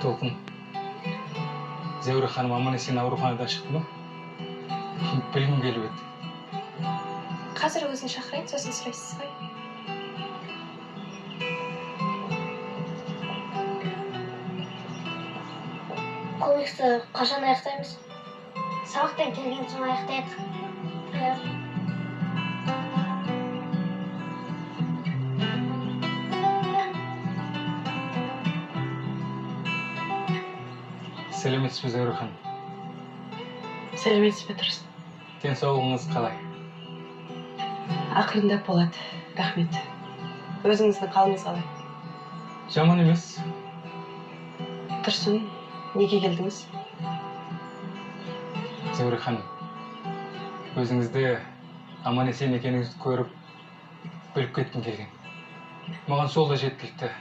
Толқын, Зәуре ханым аман-есен ауруханадан шықты ма? Білгім келіп еді. Қазір өзін шақырайын, сосын сұрайсыз ғой. Комиксті қашан аяқтаймыз? Сабақтан келген соң аяқтайық. Сәлеметсіз бе, Зәуре ханым? Сәлеметсіз бе, Тұрсын? Денсаулығыңыз қалай? Ақырындап болады, рахмет. Өзіңіздің қалыңыз қалай? Жаман емес. Тұрсын, неге келдіңіз? Зәуре ханым, өзіңізді аман-есен екеніңізді көріп, біліп кеткім келген. Маған сол да жеткілікті.